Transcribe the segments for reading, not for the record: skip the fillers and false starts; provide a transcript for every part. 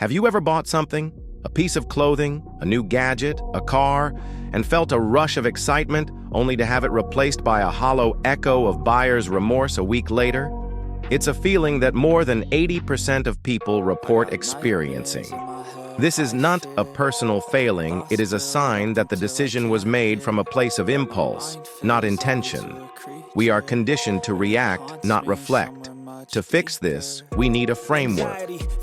Have you ever bought something, a piece of clothing, a new gadget, a car, and felt a rush of excitement only to have it replaced by a hollow echo of buyer's remorse a week later? It's a feeling that more than 80% of people report experiencing. This is not a personal failing, it is a sign that the decision was made from a place of impulse, not intention. We are conditioned to react, not reflect. To fix this, we need a framework,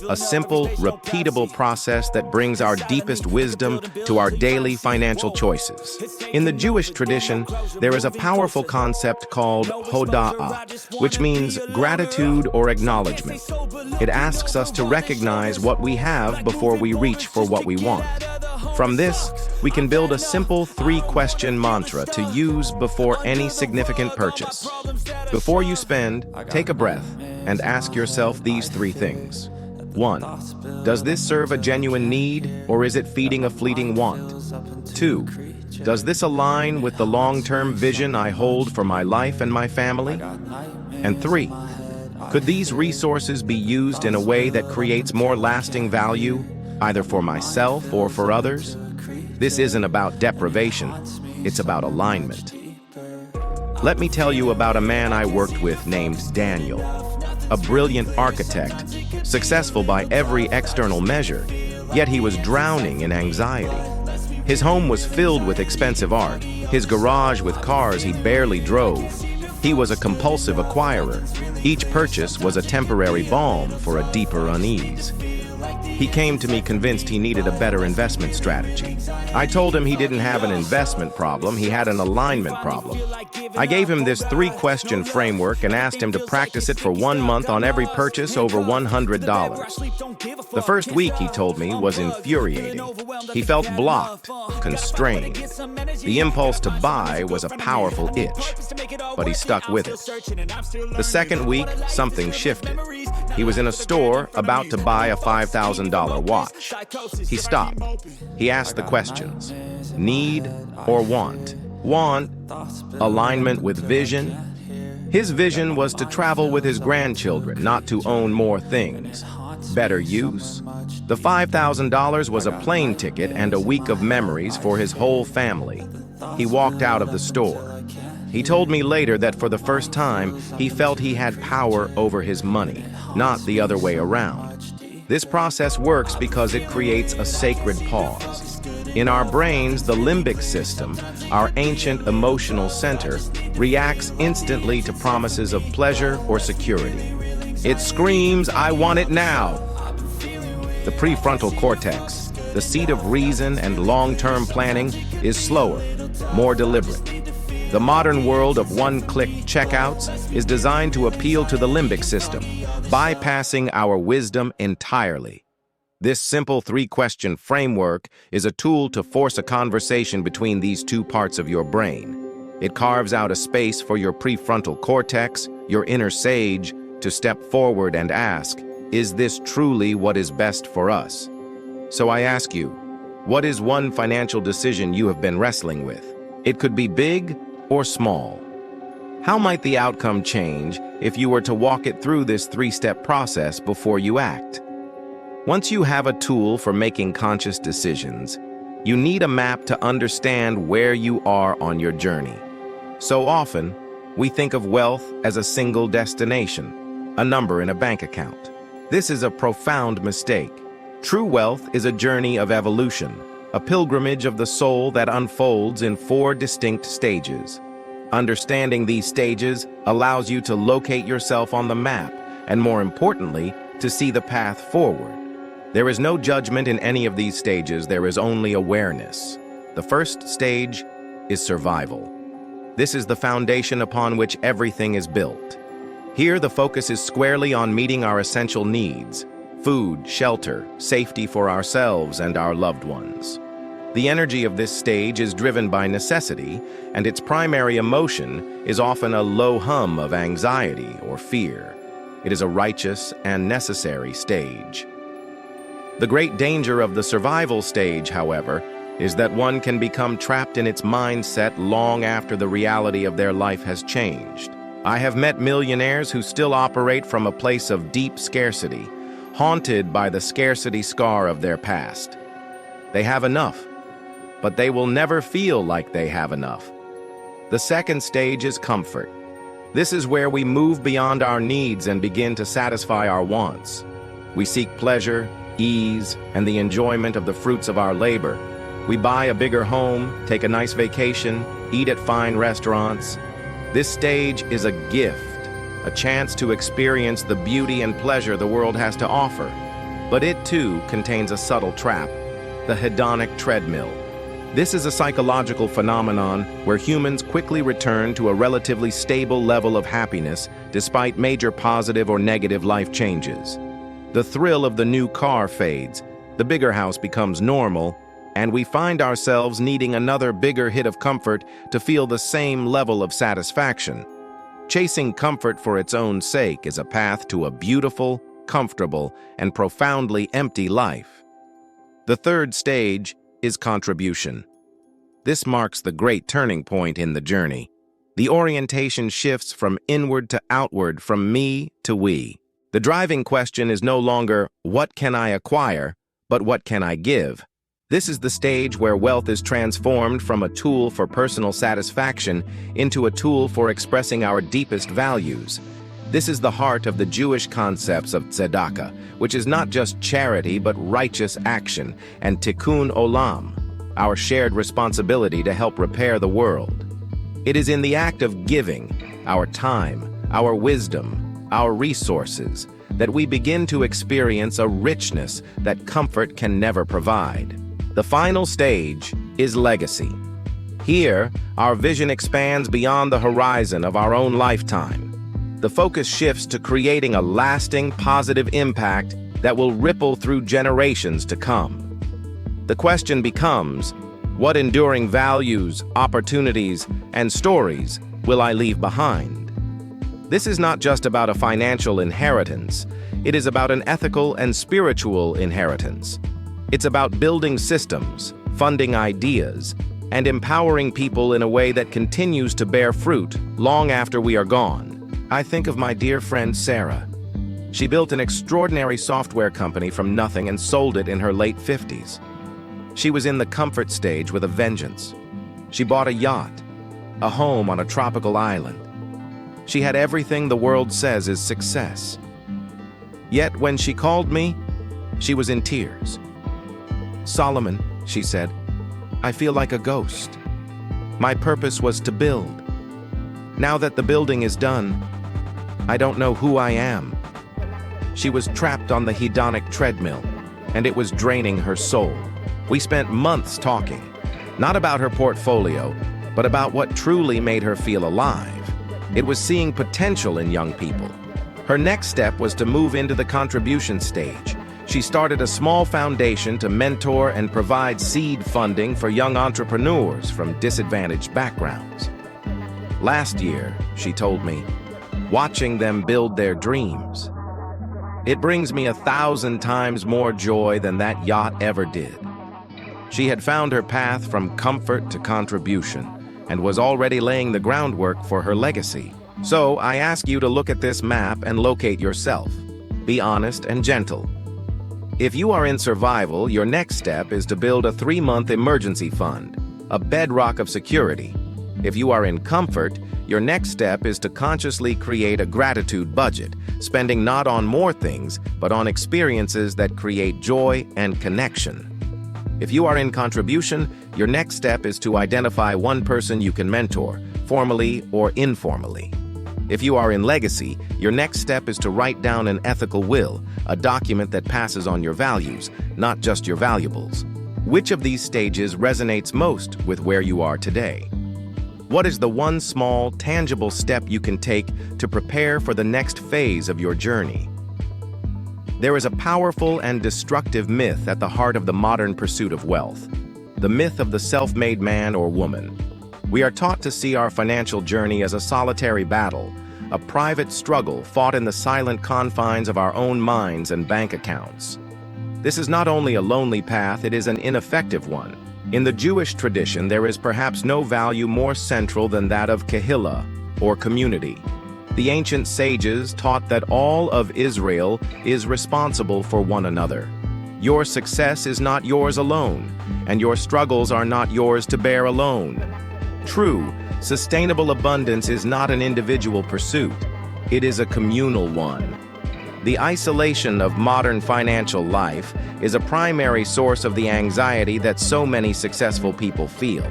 a simple, repeatable process that brings our deepest wisdom to our daily financial choices. In the Jewish tradition, there is a powerful concept called hoda'ah, which means gratitude or acknowledgement. It asks us to recognize what we have before we reach for what we want. From this, we can build a simple three-question mantra to use before any significant purchase. Before you spend, take a breath and ask yourself these three things. 1. Does this serve a genuine need, or is it feeding a fleeting want? 2. Does this align with the long-term vision I hold for my life and my family? And 3. Could these resources be used in a way that creates more lasting value, either for myself or for others? This isn't about deprivation, it's about alignment. Let me tell you about a man I worked with named Daniel. A brilliant architect, successful by every external measure, yet he was drowning in anxiety. His home was filled with expensive art, his garage with cars he barely drove. He was a compulsive acquirer. Each purchase was a temporary balm for a deeper unease. He came to me convinced he needed a better investment strategy. I told him he didn't have an investment problem, he had an alignment problem. I gave him this three-question framework and asked him to practice it for 1 month on every purchase over $100. The first week, he told me, was infuriating. He felt blocked, constrained. The impulse to buy was a powerful itch, but he stuck with it. The second week, something shifted. He was in a store about to buy a $5,000 watch. He stopped. He asked the questions: need or want? Want, alignment with vision. His vision was to travel with his grandchildren, not to own more things. Better use. The $5,000 was a plane ticket and a week of memories for his whole family. He walked out of the store. He told me later that for the first time, he felt he had power over his money, not the other way around. This process works because it creates a sacred pause. In our brains, the limbic system, our ancient emotional center, reacts instantly to promises of pleasure or security. It screams, "I want it now." The prefrontal cortex, the seat of reason and long-term planning, is slower, more deliberate. The modern world of one-click checkouts is designed to appeal to the limbic system, bypassing our wisdom entirely. This simple three-question framework is a tool to force a conversation between these two parts of your brain. It carves out a space for your prefrontal cortex, your inner sage, to step forward and ask, is this truly what is best for us? So I ask you, what is one financial decision you have been wrestling with? It could be big or small. How might the outcome change if you were to walk it through this three-step process before you act? Once you have a tool for making conscious decisions, you need a map to understand where you are on your journey. So often, we think of wealth as a single destination, a number in a bank account. This is a profound mistake. True wealth is a journey of evolution, a pilgrimage of the soul that unfolds in 4 distinct stages. Understanding these stages allows you to locate yourself on the map, and more importantly, to see the path forward. There is no judgment in any of these stages, there is only awareness. The first stage is survival. This is the foundation upon which everything is built. Here, the focus is squarely on meeting our essential needs: food, shelter, safety for ourselves and our loved ones. The energy of this stage is driven by necessity, and its primary emotion is often a low hum of anxiety or fear. It is a righteous and necessary stage. The great danger of the survival stage, however, is that one can become trapped in its mindset long after the reality of their life has changed. I have met millionaires who still operate from a place of deep scarcity, haunted by the scarcity scar of their past. They have enough, but they will never feel like they have enough. The second stage is comfort. This is where we move beyond our needs and begin to satisfy our wants. We seek pleasure, ease, and the enjoyment of the fruits of our labor. We buy a bigger home, take a nice vacation, eat at fine restaurants. This stage is a gift, a chance to experience the beauty and pleasure the world has to offer. But it too contains a subtle trap, the hedonic treadmill. This is a psychological phenomenon where humans quickly return to a relatively stable level of happiness despite major positive or negative life changes. The thrill of the new car fades, the bigger house becomes normal, and we find ourselves needing another bigger hit of comfort to feel the same level of satisfaction. Chasing comfort for its own sake is a path to a beautiful, comfortable, and profoundly empty life. The third stage is contribution. This marks the great turning point in the journey. The orientation shifts from inward to outward, from me to we. The driving question is no longer, what can I acquire, but what can I give? This is the stage where wealth is transformed from a tool for personal satisfaction into a tool for expressing our deepest values. This is the heart of the Jewish concepts of tzedakah, which is not just charity but righteous action, and tikkun olam, our shared responsibility to help repair the world. It is in the act of giving, our time, our wisdom, our resources, that we begin to experience a richness that comfort can never provide. The final stage is legacy. Here, our vision expands beyond the horizon of our own lifetime. The focus shifts to creating a lasting, positive impact that will ripple through generations to come. The question becomes, what enduring values, opportunities, and stories will I leave behind? This is not just about a financial inheritance. It is about an ethical and spiritual inheritance. It's about building systems, funding ideas, and empowering people in a way that continues to bear fruit long after we are gone. I think of my dear friend Sarah. She built an extraordinary software company from nothing and sold it in her late 50s. She was in the comfort stage with a vengeance. She bought a yacht, a home on a tropical island. She had everything the world says is success. Yet when she called me, she was in tears. "Solomon," she said, "I feel like a ghost. My purpose was to build. Now that the building is done, I don't know who I am." She was trapped on the hedonic treadmill, and it was draining her soul. We spent months talking, not about her portfolio, but about what truly made her feel alive. It was seeing potential in young people. Her next step was to move into the contribution stage. She started a small foundation to mentor and provide seed funding for young entrepreneurs from disadvantaged backgrounds. Last year, she told me, watching them build their dreams, it brings me 1,000 times more joy than that yacht ever did. She had found her path from comfort to contribution and was already laying the groundwork for her legacy. So I ask you to look at this map and locate yourself. Be honest and gentle. If you are in survival, your next step is to build a 3-month emergency fund, a bedrock of security. If you are in comfort, your next step is to consciously create a gratitude budget, spending not on more things, but on experiences that create joy and connection. If you are in contribution, your next step is to identify one person you can mentor, formally or informally. If you are in legacy, your next step is to write down an ethical will, a document that passes on your values, not just your valuables. Which of these stages resonates most with where you are today? What is the one small, tangible step you can take to prepare for the next phase of your journey? There is a powerful and destructive myth at the heart of the modern pursuit of wealth, the myth of the self-made man or woman. We are taught to see our financial journey as a solitary battle, a private struggle fought in the silent confines of our own minds and bank accounts. This is not only a lonely path, it is an ineffective one. In the Jewish tradition, there is perhaps no value more central than that of kahila, or community. The ancient sages taught that all of Israel is responsible for one another. Your success is not yours alone, and your struggles are not yours to bear alone. True, sustainable abundance is not an individual pursuit. It is a communal one. The isolation of modern financial life is a primary source of the anxiety that so many successful people feel.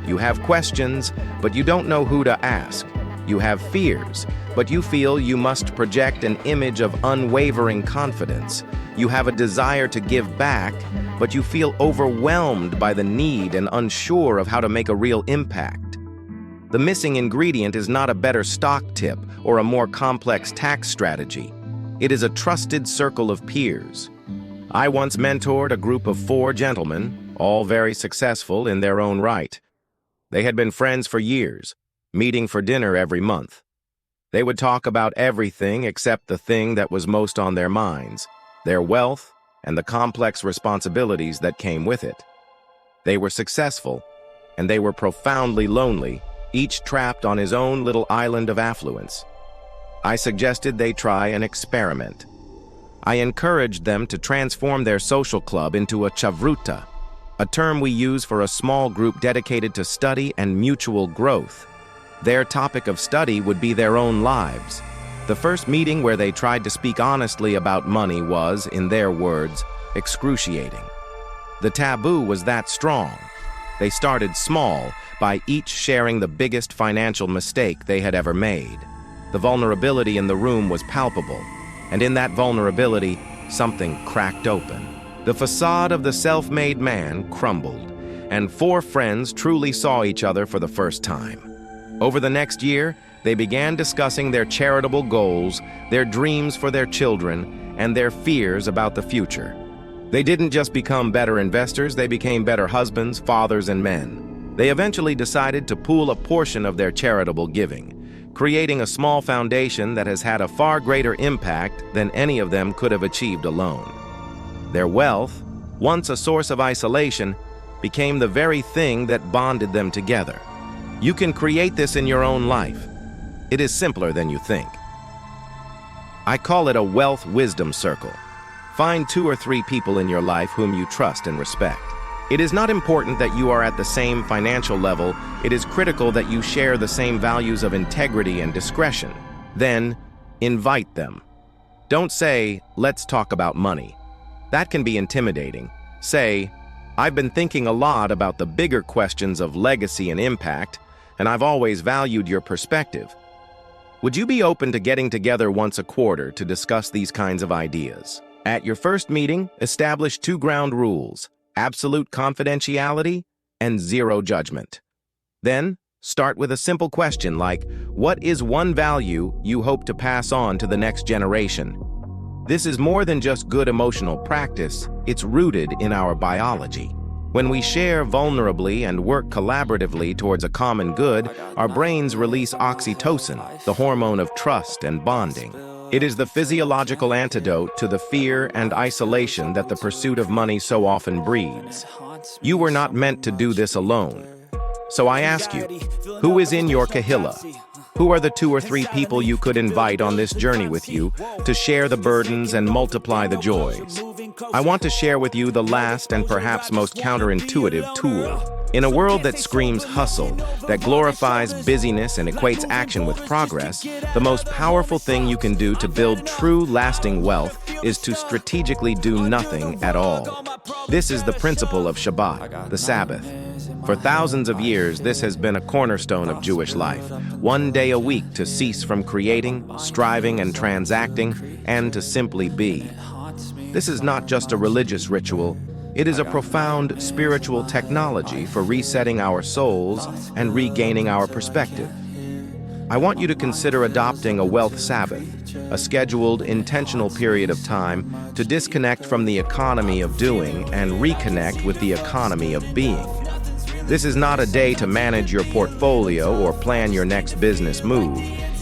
You have questions, but you don't know who to ask. You have fears, but you feel you must project an image of unwavering confidence. You have a desire to give back, but you feel overwhelmed by the need and unsure of how to make a real impact. The missing ingredient is not a better stock tip or a more complex tax strategy. It is a trusted circle of peers. I once mentored a group of 4 gentlemen, all very successful in their own right. They had been friends for years, meeting for dinner every month. They would talk about everything except the thing that was most on their minds, their wealth and the complex responsibilities that came with it. They were successful, and they were profoundly lonely, each trapped on his own little island of affluence. I suggested they try an experiment. I encouraged them to transform their social club into a chavruta, a term we use for a small group dedicated to study and mutual growth. Their topic of study would be their own lives. The first meeting where they tried to speak honestly about money was, in their words, excruciating. The taboo was that strong. They started small, by each sharing the biggest financial mistake they had ever made. The vulnerability in the room was palpable, and in that vulnerability, something cracked open. The facade of the self-made man crumbled, and 4 friends truly saw each other for the first time. Over the next year, they began discussing their charitable goals, their dreams for their children, and their fears about the future. They didn't just become better investors, they became better husbands, fathers, and men. They eventually decided to pool a portion of their charitable giving, creating a small foundation that has had a far greater impact than any of them could have achieved alone. Their wealth, once a source of isolation, became the very thing that bonded them together. You can create this in your own life. It is simpler than you think. I call it a wealth wisdom circle. Find 2 or 3 people in your life whom you trust and respect. It is not important that you are at the same financial level. It is critical that you share the same values of integrity and discretion. Then, invite them. Don't say, "Let's talk about money." That can be intimidating. Say, "I've been thinking a lot about the bigger questions of legacy and impact, and I've always valued your perspective. Would you be open to getting together once a quarter to discuss these kinds of ideas?" At your first meeting, establish 2 ground rules: absolute confidentiality and zero judgment. Then, start with a simple question like, what is one value you hope to pass on to the next generation? This is more than just good emotional practice, it's rooted in our biology. When we share vulnerably and work collaboratively towards a common good, our brains release oxytocin, the hormone of trust and bonding. It is the physiological antidote to the fear and isolation that the pursuit of money so often breeds. You were not meant to do this alone. So I ask you, who is in your kahila? Who are the 2 or 3 people you could invite on this journey with you to share the burdens and multiply the joys? I want to share with you the last and perhaps most counterintuitive tool. In a world that screams hustle, that glorifies busyness and equates action with progress, the most powerful thing you can do to build true lasting wealth is to strategically do nothing at all. This is the principle of Shabbat, the Sabbath. For thousands of years, this has been a cornerstone of Jewish life. 1 day a week to cease from creating, striving, and transacting, and to simply be. This is not just a religious ritual. It is a profound spiritual technology for resetting our souls and regaining our perspective. I want you to consider adopting a wealth Sabbath, a scheduled, intentional period of time to disconnect from the economy of doing and reconnect with the economy of being. This is not a day to manage your portfolio or plan your next business move.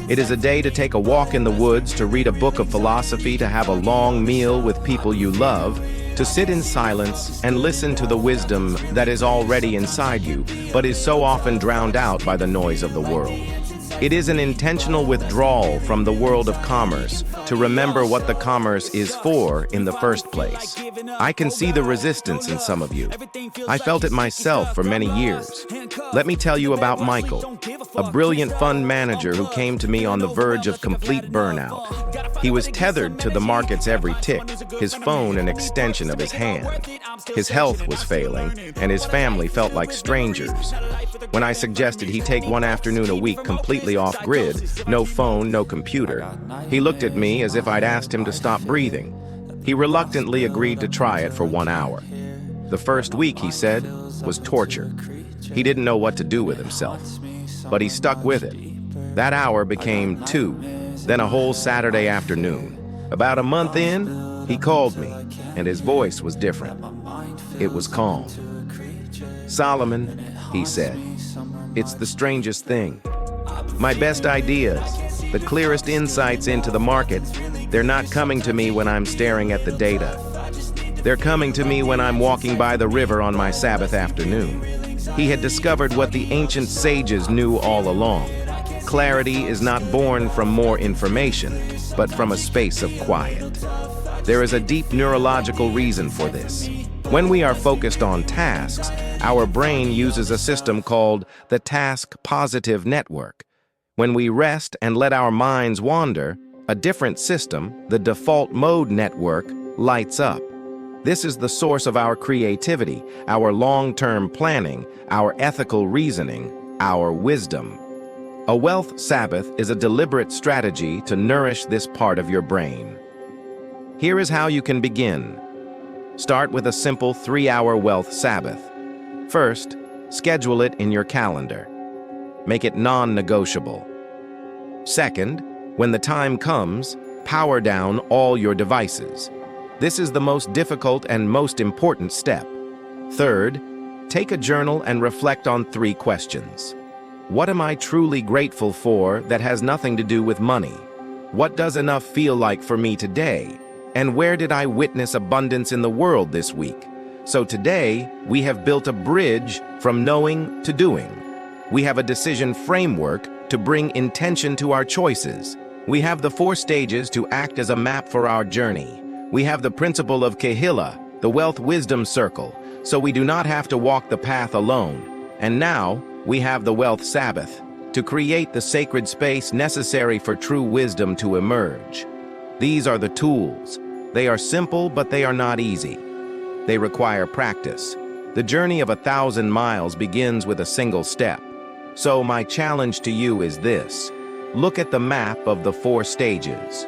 It is a day to take a walk in the woods, to read a book of philosophy, to have a long meal with people you love, to sit in silence and listen to the wisdom that is already inside you, but is so often drowned out by the noise of the world. It is an intentional withdrawal from the world of commerce to remember what the commerce is for in the first place. I can see the resistance in some of you. I felt it myself for many years. Let me tell you about Michael, a brilliant fund manager who came to me on the verge of complete burnout. He was tethered to the market's every tick, his phone an extension of his hand. His health was failing, and his family felt like strangers. When I suggested he take one afternoon a week completely off-grid, no phone, no computer, he looked at me as if I'd asked him to stop breathing. He reluctantly agreed to try it for 1 hour. The first week, he said, was torture. He didn't know what to do with himself, but he stuck with it. That hour became 2, then a whole Saturday afternoon. About a month in, he called me, and his voice was different. It was calm. "Solomon," he said, "it's the strangest thing. My best ideas, the clearest insights into the market, they're not coming to me when I'm staring at the data. They're coming to me when I'm walking by the river on my Sabbath afternoon." He had discovered what the ancient sages knew all along. Clarity is not born from more information, but from a space of quiet. There is a deep neurological reason for this. When we are focused on tasks, our brain uses a system called the task-positive network. When we rest and let our minds wander, a different system, the default mode network, lights up. This is the source of our creativity, our long-term planning, our ethical reasoning, our wisdom. A wealth Sabbath is a deliberate strategy to nourish this part of your brain. Here is how you can begin. Start with a simple 3-hour wealth Sabbath. First, schedule it in your calendar. Make it non-negotiable. Second, when the time comes, power down all your devices. This is the most difficult and most important step. Third, take a journal and reflect on 3 questions. What am I truly grateful for that has nothing to do with money? What does enough feel like for me today? And where did I witness abundance in the world this week? So today, we have built a bridge from knowing to doing. We have a decision framework to bring intention to our choices. We have the 4 stages to act as a map for our journey. We have the principle of Kahila, the wealth wisdom circle, so we do not have to walk the path alone. And now, we have the wealth Sabbath, to create the sacred space necessary for true wisdom to emerge. These are the tools. They are simple, but they are not easy. They require practice. The journey of 1,000 miles begins with a single step. So my challenge to you is this. Look at the map of the 4 stages.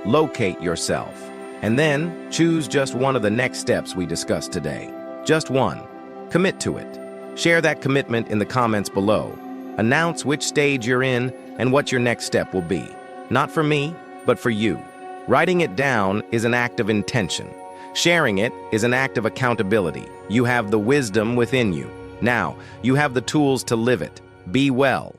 Locate yourself. And then choose just one of the next steps we discussed today. Just one. Commit to it. Share that commitment in the comments below. Announce which stage you're in and what your next step will be. Not for me, but for you. Writing it down is an act of intention. Sharing it is an act of accountability. You have the wisdom within you. Now, you have the tools to live it. Be well.